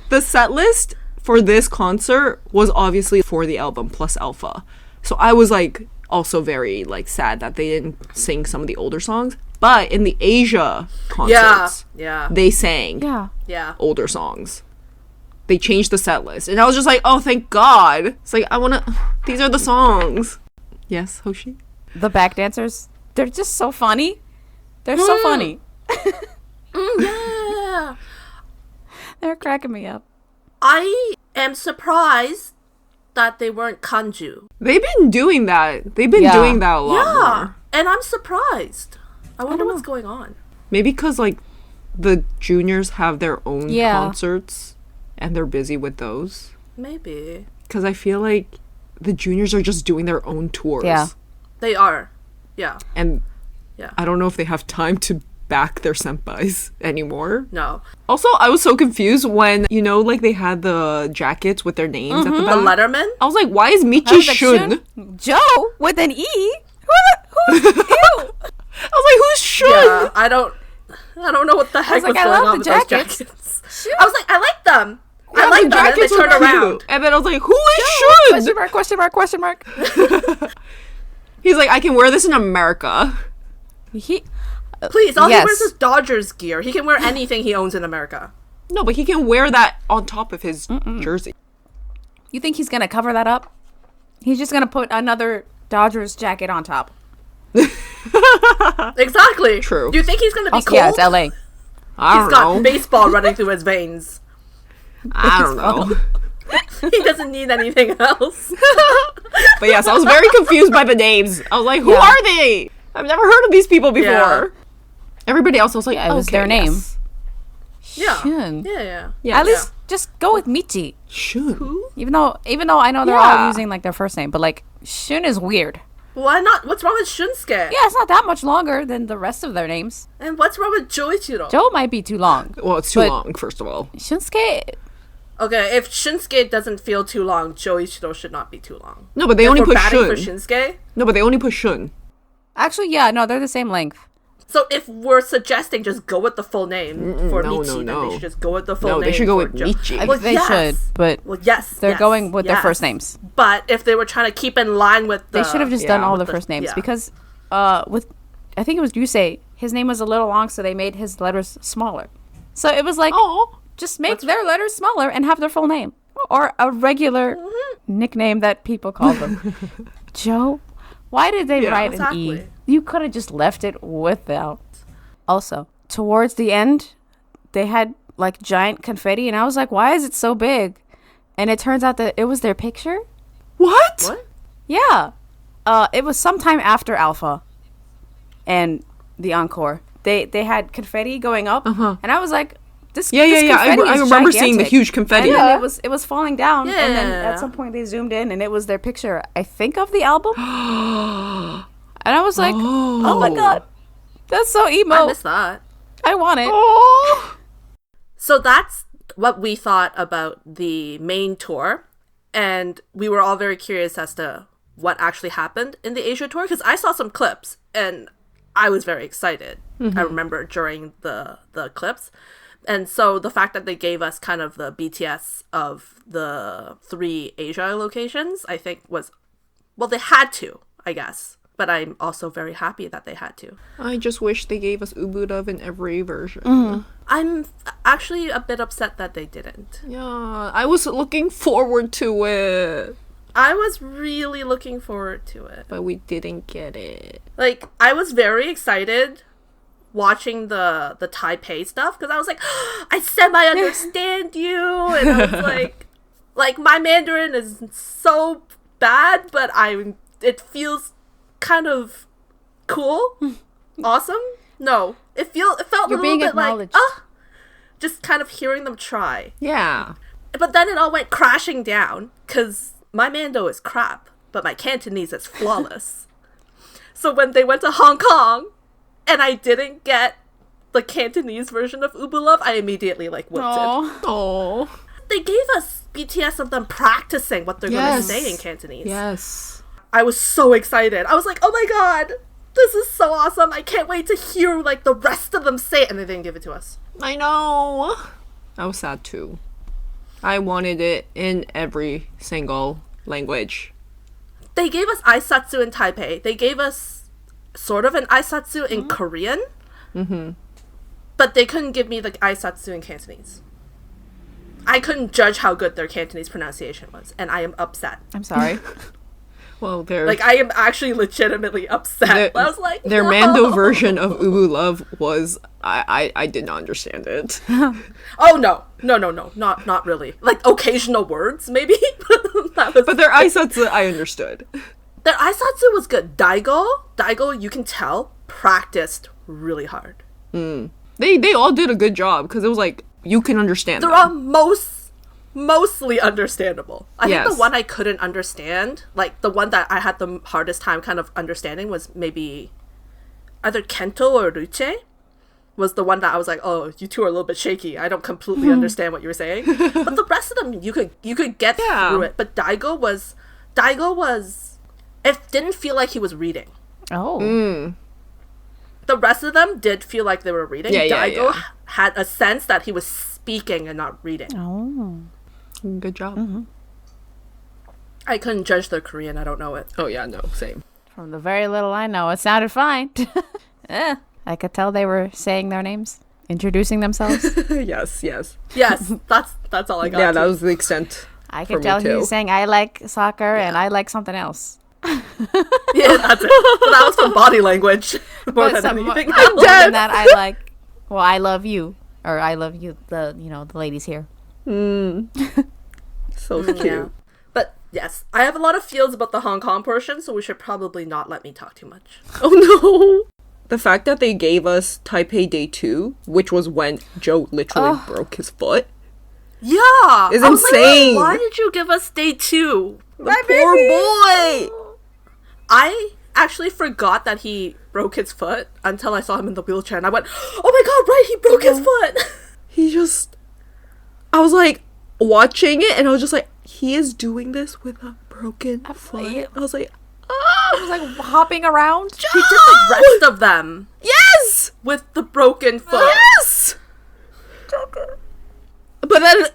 The set list for this concert was obviously for the album plus Alpha. So I was like also very like sad that they didn't sing some of the older songs. But in the Asia concerts, Yeah. they sang Yeah. Yeah. older songs. They changed the set list. And I was just like, oh, thank God. It's like, these are the songs. Yes, Hoshi? The back dancers, they're just so funny. They're so funny. Yeah. They're cracking me up. I am surprised that they weren't kanju. They've been doing that. They've been Yeah. doing that a lot Yeah. more. And I'm surprised. I wonder what's going on. Maybe because, like, the juniors have their own Yeah. concerts and they're busy with those. Maybe. Because I feel like the juniors are just doing their own tours. Yeah. They are. Yeah. And Yeah. I don't know if they have time to back their senpais anymore. No. Also, I was so confused when, like they had the jackets with their names at the The back. Letterman? I was like, why is I Michi was like, Shun? Joe with an E? Who's ew? I was like, who's Shun? Yeah. I don't know what the heck was, like, I going love on the with jackets. those jackets. I was like, I like them. I Yeah, like the them. And then they jackets were turned around. cute. And then I was like, who is Shun? Question mark, question mark, question mark. He's like, I can wear this in America. Please, all he Yes. wears is Dodgers gear. He can wear anything he owns in America. No, but he can wear that on top of his jersey. You think he's going to cover that up? He's just going to put another Dodgers jacket on top. Exactly. True. Do you think he's going to be Also, cold? yeah, it's LA. I He's don't got know. baseball running through his veins. I don't know. He doesn't need anything else. But yes, I was very confused by the names. I was like, who Yeah. are they? I've never heard of these people before. Yeah. Everybody else was like, Yeah, it was okay, their name. yes. Yeah. Shun. Yeah. Yeah. At least just go with Michi. Shun. Even though I know they're Yeah. all using like their first name, but like Shun is weird. Why not? What's wrong with Shunsuke? Yeah, it's not that much longer than the rest of their names. And what's wrong with Joichiro? Joe might be too long. Well, it's too But- long, first of all. Shunsuke, Okay, if Shinsuke doesn't feel too long, Joichiro should not be too long. No, but they If only we're put batting Shun. for Shinsuke. No, but they only put Shun. actually, yeah, no, they're the same length. So if we're suggesting just go with the full name for no, Michi, then no. they should just go with the full No, name. they should go for with Joe. Michi. I Well, think they yes. should, but Well, yes, they're yes, going with their yes. first names. But if they were trying to keep in line with the... They should have just done all with the first names yeah. because with, I think it was Yusei, his name was a little long, so they made his letters smaller. So it was like, just make their letters smaller and have their full name. Or a regular nickname that people call them. Joe, why did they write an E? You could have just left it without. Also, towards the end, they had like giant confetti, and I was like, why is it so big? And it turns out that it was their picture. What? Yeah. It was sometime after Alpha and the encore. They had confetti going up, and I was like, this confetti I remember seeing the gigantic. huge confetti. And then it was falling down, Yeah. and then at some point they zoomed in, and it was their picture, I think, of the album. And I was like, oh my god, that's so emo. I missed that. I want it. Oh. So that's what we thought about the main tour. And we were all very curious as to what actually happened in the Asia tour. Because I saw some clips and I was very excited. I remember during the clips. And so the fact that they gave us kind of the BTS of the 3 Asia locations, I think was, well, they had to, I guess. But I'm also very happy that they had to. I just wish they gave us Ubu Love in every version. I'm actually a bit upset that they didn't. Yeah, I was looking forward to it. I was really looking forward to it. But we didn't get it. Like, I was very excited watching the Taipei stuff because I was like, I semi-understand you. And I was like my Mandarin is so bad, but it feels kind of cool, awesome. No, it felt a little bit like just kind of hearing them try. Yeah. But then it all went crashing down because my Mando is crap, but my Cantonese is flawless. So when they went to Hong Kong and I didn't get the Cantonese version of Ubu Love, I immediately wilted. Oh. They gave us BTS of them practicing what they're going to say in Cantonese. Yes. I was so excited. I was like, oh my god, this is so awesome. I can't wait to hear the rest of them say it. And they didn't give it to us. I know. I was sad too. I wanted it in every single language. They gave us Aisatsu in Taipei. They gave us sort of an Aisatsu in Korean. But they couldn't give me the Aisatsu in Cantonese. I couldn't judge how good their Cantonese pronunciation was. And I am upset. I'm sorry. Well, their I am actually legitimately upset. I was like, their no. Mando version of Ubu Love was I did not understand it. Oh no, not really. Occasional words maybe. But their Aisatsu I understood. Their Aisatsu was good. Daigo, you can tell practiced really hard. They all did a good job because it was you can understand. They're all mostly understandable. I think the Yes. one I couldn't understand, the one that I had the hardest time kind of understanding was maybe either Kento or Ruche was the one that I was like, oh, you two are a little bit shaky. I don't completely understand what you were saying. But the rest of them, you could get through it. But Daigo was, it didn't feel like he was reading. Oh. The rest of them did feel like they were reading. Daigo yeah. had a sense that he was speaking and not reading. Oh. Good job. I couldn't judge their Korean. I don't know it. Oh yeah, no, same. From the very little I know, it sounded fine. I could tell they were saying their names, introducing themselves. Yes. Yes, that's all I got. Yeah, that was the extent. I for could me tell he too. was saying, I like soccer and I like something else. Yeah, that's it. So that was from body language more than anything More else. than that, I love you. Or I love you, the ladies here. So cute. Yeah. But yes, I have a lot of feels about the Hong Kong portion, so we should probably not let me talk too much. Oh no! The fact that they gave us Taipei Day 2, which was when Joe literally broke his foot, Yeah! is I was insane. Like, why did you give us day 2? The poor boy! I actually forgot that he broke his foot until I saw him in the wheelchair, and I went, oh my god, right, he broke his foot! He just... I was watching it, and I was just he is doing this with a broken foot. I was like, I was hopping around. He did the rest of them yes! with the broken foot. Yes! But then,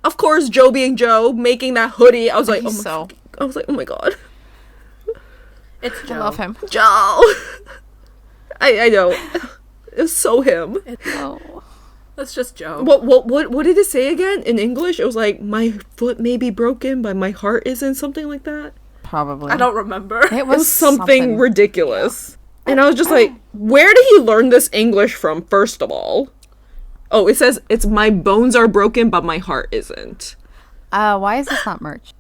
of course, Joe being Joe, making that hoodie, I was like, oh my god. It's Joe. I love him. Joe. I know. It's so him. Oh. It's just Joe. What did it say again in English? It was like, my foot may be broken, but my heart isn't, something like that. Probably. I don't remember. It was something ridiculous. And I was just like, where did he learn this English from, first of all? Oh, it says, it's my bones are broken, but my heart isn't. Why is this not merch?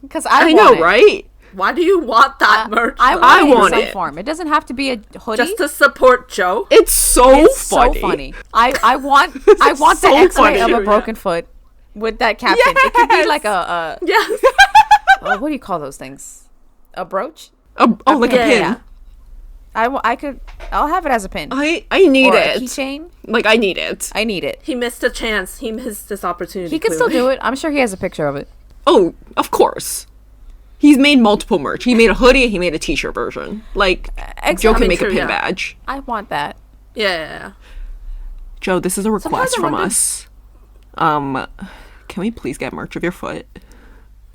Because I know, right? Why do you want that merch? I want it in it. some form. It doesn't have to be a hoodie. Just to support Joe. It's so so funny. I want the so X-ray funny. of a broken foot with that caption. It could be like a Yes. what do you call those things? A brooch? Like a pin. Yeah. I'll have it as a pin. I need Or it. a keychain. Like, I need it. I need it. He missed a chance. He missed this opportunity. He can still do it. I'm sure he has a picture of it. Oh, of course. He's made multiple merch. He made a hoodie, he made a t-shirt version. Like, Joe can make a pin badge. I want that. Yeah. Joe, this is a request Sometimes I from wonder- us. Can we please get merch of your foot?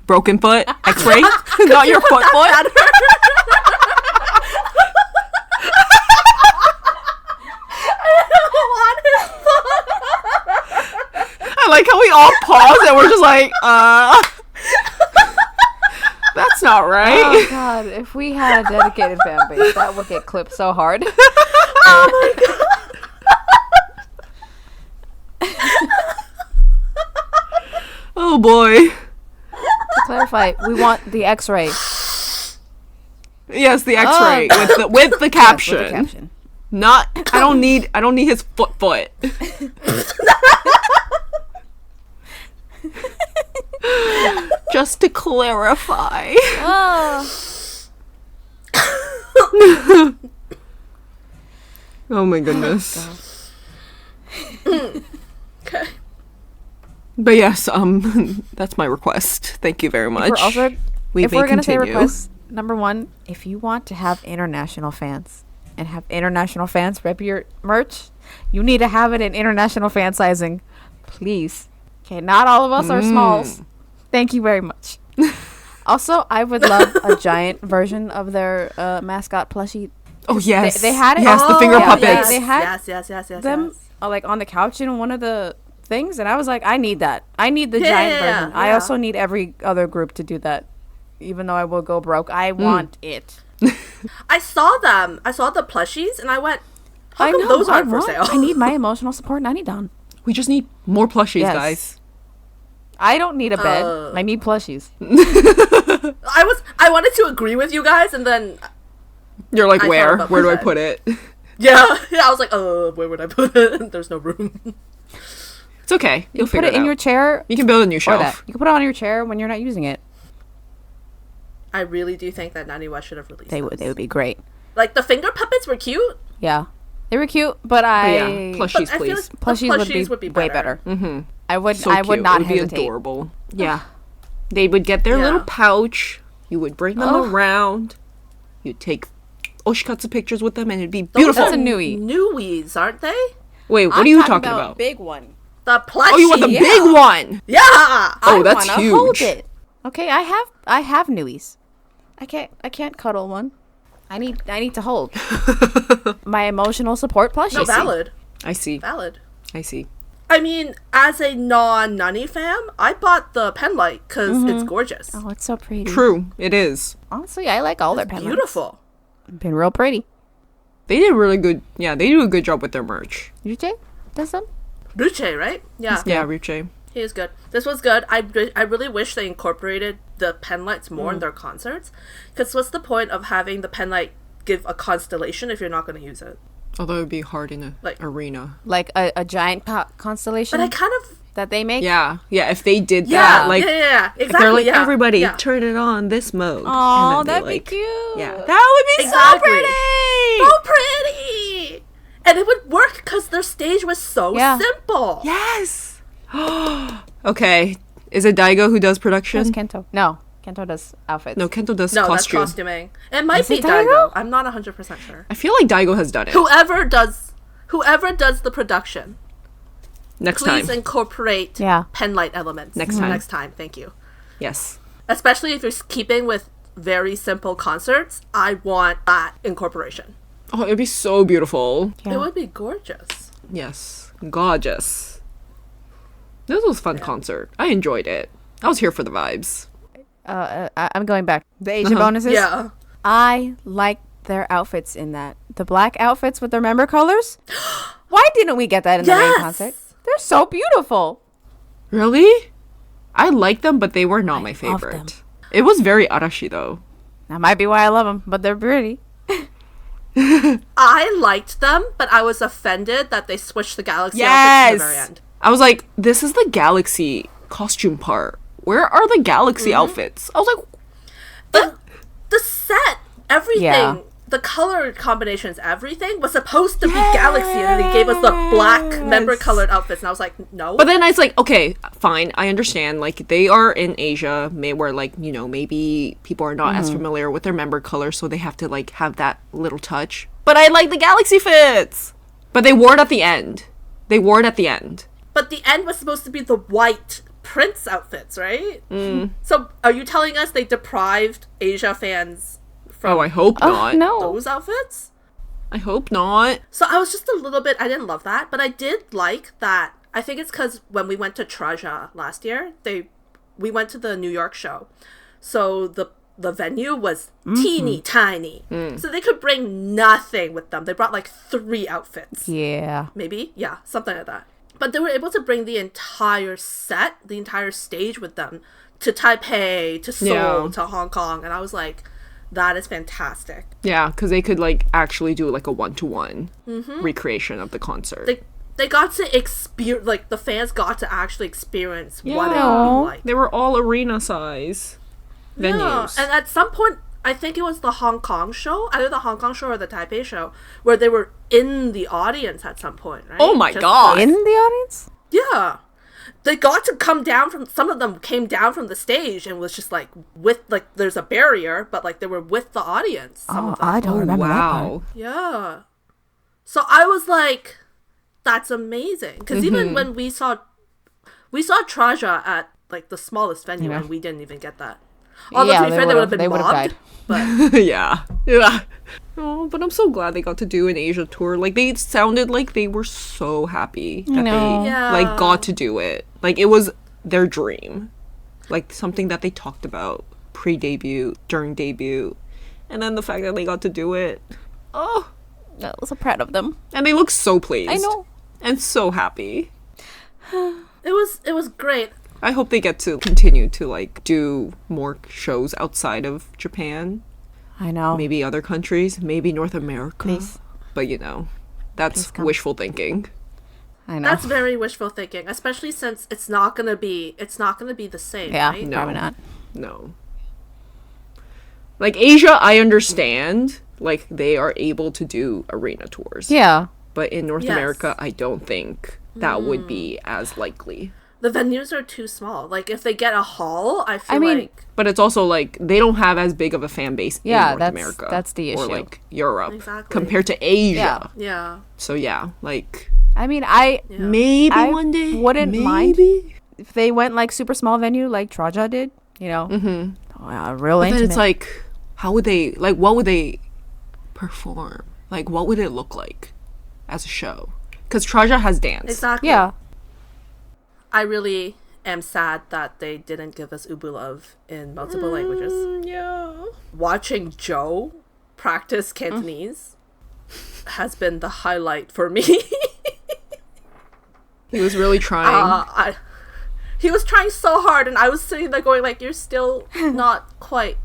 Broken foot? X-ray? Not your foot. I like how we all pause and we're just like, that's not right. Oh god, if we had a dedicated fan base, that would get clipped so hard. Oh my god. Oh boy. To clarify, we want the X-ray. Yes, the X-ray with the caption. With the caption. Not. I don't need his foot. Just to clarify. Oh my goodness. Okay. But yes, that's my request. Thank you very much. If May we're gonna say continue. requests, number one, if you want to have international fans and have international fans rep your merch, you need to have it in international fan sizing, please. Okay, not all of us are smalls. Thank you very much. Also, I would love a giant version of their mascot plushie. Oh yes, They had it. Yes, the finger yeah, puppets. They had yes. them like on the couch in one of the things, and I was like, I need that. I need the giant version. I yeah. also need every other group to do that, even though I will go broke. I want it. I saw them. I saw the plushies, and I went, "How I come know. those aren't for sale?" I need my emotional support nanny done. We just need more plushies, Yes. guys. I don't need a bed. I need plushies. I wanted to agree with you guys, and then You're like, I where? thought about Where do I that. put it? yeah, I was like, where would I put it? There's no room. It's okay. You'll Put figure it in out. your chair. You can build a new Or shelf. that. You can put it on your chair when you're not using it. I really do think that Naniwa should have released. They would be great. Like the finger puppets were cute. Yeah, they were cute, but But I yeah, But plushies, I feel please. like plushies would be way better. I would not it would be hesitate. adorable. Yeah. They would get their little Yeah. pouch. You would bring them Oh. around. You'd take oshikatsu pictures with them, and it'd be beautiful. That's a newie. Newies, aren't they? Wait, what are you talking about? Big one. The plushie. Oh, you want the Yeah. big one? Yeah. Oh, that's wanna huge. Hold it. Okay, I have newies. I can't cuddle one. I need to hold my emotional support plushie. No, valid. I see. Valid. I see. I mean, as a non-Nani fan, I bought the pen light because it's gorgeous. Oh, it's so pretty. True, it is. Honestly, I like all their pen lights. Beautiful. Been real pretty. They did really good. Yeah, they do a good job with their merch. Yuche does them. Ruche, right? Yeah. Yeah, Ruche. He is good. This was good. I really wish they incorporated the pen lights more in their concerts. Because what's the point of having the pen light give a constellation if you're not going to use it? Although it would be hard in a Like- arena. Like a giant constellation But I kind of... that they make. Yeah, if they did Yeah, that, like, yeah, if exactly. they're like, yeah, everybody, yeah. turn it on this mode. Oh, and then that'd they, be cute. Yeah, that would be Exactly. so pretty. So pretty! And it would work because their stage was so Yeah. simple. Yes. Okay, is it Daigo who does Does production? Kento? No, Kento does outfits. No, Kento does No, costume. that's costuming. It might Is be it Daigo? Daigo. I'm not 100% sure. I feel like Daigo has done it. Whoever does the production, Next please time. incorporate Yeah. pen light elements. Next time. Next time, thank you. Yes. Especially if you're keeping with very simple concerts, I want that incorporation. Oh, it'd be so beautiful. Yeah. It would be gorgeous. Yes. Gorgeous. This was a fun concert. I enjoyed it. I was here for the vibes. I'm going back. The Asian bonuses. Yeah. I like their outfits in that. The black outfits with their member colors. Why didn't we get that in the main concert? They're so beautiful. Really? I like them, but they were not my love favorite. them. It was very Arashi, though. That might be why I love them, but they're pretty. I liked them, but I was offended that they switched the galaxy outfits at the very end. I was like, this is the galaxy costume part. Where are the galaxy outfits? I was like, The set, everything, Yeah. the color combinations, everything was supposed to be galaxy, and then they gave us the black member colored outfits, and I was like, no. but then I was like, okay, fine, I understand. Like, they are in Asia, where, like, you know, maybe people are not as familiar with their member color, so they have to, like, have that little touch. But I like the galaxy fits! But they wore it at the end. But the end was supposed to be the white Prince outfits, right? So are you telling us they deprived Asia fans from Oh, I hope not. No. those outfits? I hope not. So I was just a little bit, I didn't love that, but I did like that. I think it's because when we went to Traja last year, we went to the New York show. So the venue was teeny tiny. So they could bring nothing with them. They brought like 3 outfits. Yeah. Maybe? Yeah, something like that. But they were able to bring the entire set, the entire stage with them to Taipei, to Seoul, Yeah. to Hong Kong. And I was like, that is fantastic. Yeah, because they could, like, actually do, like, a one-to-one recreation of the concert. They got to experience, like, the fans got to actually experience what it Yeah. would be like. They were all arena size venues. Yeah. And at some point, I think it was the Hong Kong show, either the Hong Kong show or the Taipei show, where they were in the audience at some point, right? Oh my God. In the audience? Yeah. They got to come down from, some of them came down from the stage and was just like, with, like, there's a barrier, but like they were with the audience. Some of them. I don't remember that part. Wow. Yeah. So I was like, that's amazing. Because even when we saw Traja at like the smallest venue, and we didn't even get that. Although Yeah, to be they fair, they would have would've- been they would've mobbed. died. But Yeah. Oh, but I'm so glad they got to do an Asia tour. Like, they sounded like they were so happy that know. they, Yeah. like, got to do it. Like, it was their dream. Like, something that they talked about pre-debut, during debut. And then the fact that they got to do it. Oh. I was so proud of them. And they look so pleased. I know. And so happy. it was great. I hope they get to continue to, like, do more shows outside of Japan. I know. Maybe other countries. Maybe North America. Please. But, you know, that's come. wishful thinking. I know. That's very wishful thinking, especially since it's not gonna be the same. yeah, Right? No. probably not. No. Like, Asia, I understand. Like, they are able to do arena tours. Yeah. But in North Yes. America, I don't think that would be as likely. The venues are too small. Like if they get a hall, I feel I mean, like But it's also, like, they don't have as big of a fan base Yeah, in North that's- America. that's the Or, issue. like, Europe. Exactly. Compared to Asia. Yeah. yeah. So, yeah, like, I mean, maybe I one day. wouldn't mind maybe. if they went like super small venue like Traja did, you know. Real But intimate. then it's like, how would they, like, what would they perform? Like, what would it look like as a show? Because Traja has dance. Exactly. yeah. I really am sad that they didn't give us Ubu Love in multiple languages. Yeah. Watching Joe practice Cantonese has been the highlight for me. He was really trying. He was trying so hard, and I was sitting there going like, "You're still not quite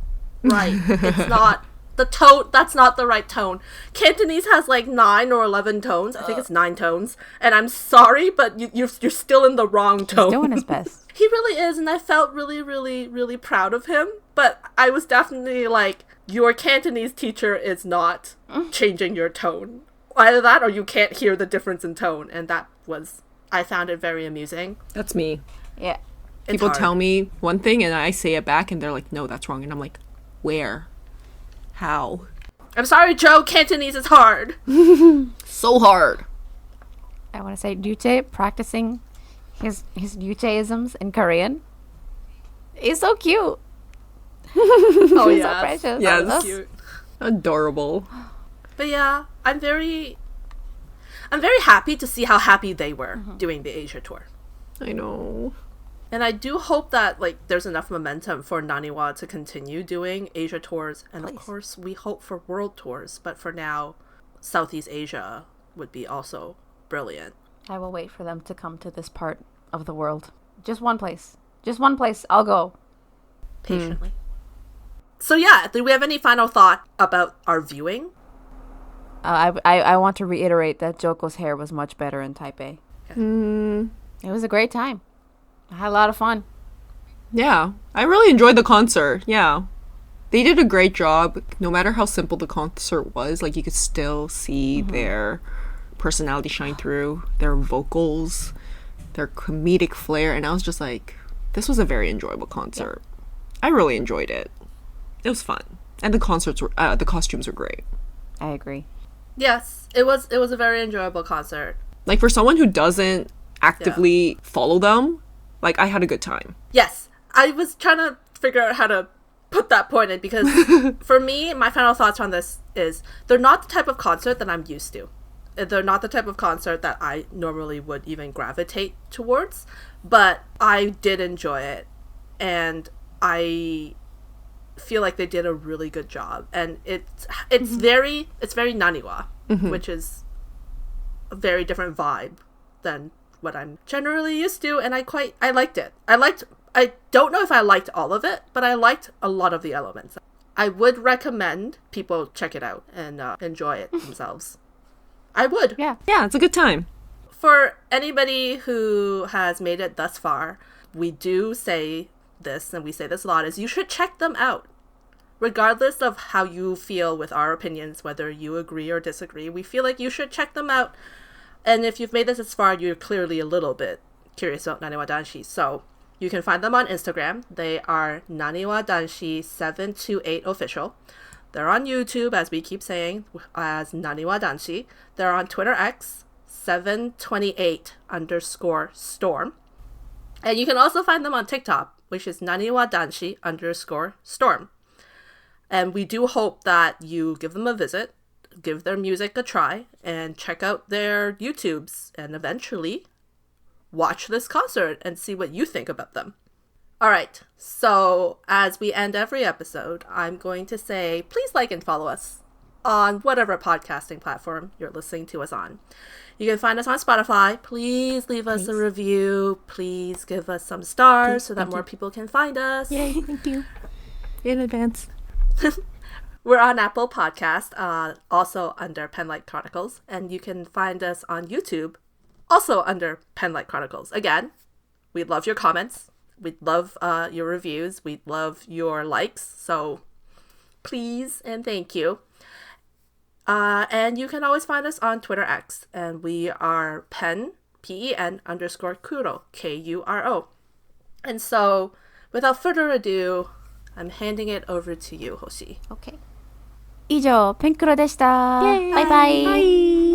right. It's not the tone. That's not the right tone." Cantonese has like 9 or 11 tones. I think it's 9 tones. And I'm sorry, but you're still in the wrong tone. Doing his best. He really is, and I felt really, really, really proud of him. But I was definitely like, your Cantonese teacher is not changing your tone. Either that, or you can't hear the difference in tone. And that was, I found it very amusing. That's me. Yeah. It's People hard. tell me one thing and I say it back and they're like, no, that's wrong. And I'm like, where? How? I'm sorry, Joe, Cantonese is hard. So hard. I want to say Yuche practicing his Yucheisms in Korean. He's so cute. Oh She's yeah, so precious. Yes. that's cute. Adorable. But yeah, I'm very happy to see how happy they were doing the Asia tour. I know. And I do hope that like there's enough momentum for Naniwa to continue doing Asia tours, and of course we hope for world tours. But for now, Southeast Asia would be also brilliant. I will wait for them to come to this part of the world. Just one place. Just one place. I'll go. Patiently. So yeah, do we have any final thought about our viewing? I want to reiterate that Joko's hair was much better in Taipei. It was a great time. I had a lot of fun. Yeah, I really enjoyed the concert. Yeah. They did a great job. No matter how simple the concert was, like you could still see their personality shine through, their vocals, their comedic flair, and I was just like, this was a very enjoyable concert. I really enjoyed it. It was fun. And the costumes were great. I agree. Yes, it was a very enjoyable concert. Like for someone who doesn't actively follow them, like I had a good time. Yes, I was trying to figure out how to put that point in because for me, my final thoughts on this is they're not the type of concert that I'm used to. They're not the type of concert that I normally would even gravitate towards, but I did enjoy it, and I feel like they did a really good job. And it's very Naniwa, which is a very different vibe than what I'm generally used to, and I liked it. I don't know if I liked all of it, but I liked a lot of the elements. I would recommend people check it out and enjoy it themselves. I would. Yeah. Yeah, it's a good time. For anybody who has made it thus far, we do say this, and we say this a lot, is you should check them out. Regardless of how you feel with our opinions, whether you agree or disagree, we feel like you should check them out. And if you've made this far, you're clearly a little bit curious about Naniwa Danshi. So you can find them on Instagram. They are Naniwa Danshi 728 official. They're on YouTube, as we keep saying, as Naniwa Danshi. They're on Twitter X 728_storm. And you can also find them on TikTok, which is Naniwa Danshi _storm. And we do hope that you give them a visit, give their music a try, and check out their YouTubes, and eventually watch this concert and see what you think about them. All right, so as we end every episode, I'm going to say, please like and follow us on whatever podcasting platform you're listening to us on. You can find us on Spotify. Please leave us a review. Please give us some stars so that more people can find us. Yay, thank you. In advance. We're on Apple Podcast, also under Penlight Chronicles, and you can find us on YouTube, also under Penlight Chronicles. Again, we'd love your comments. We'd love your reviews. We'd love your likes. So please and thank you. And you can always find us on Twitter X, and we are pen, PEN _Kuro, KURO. And so, without further ado, I'm handing it over to you, Hoshi. Okay. 以上、ペンクロでした。バイバイ。Bye.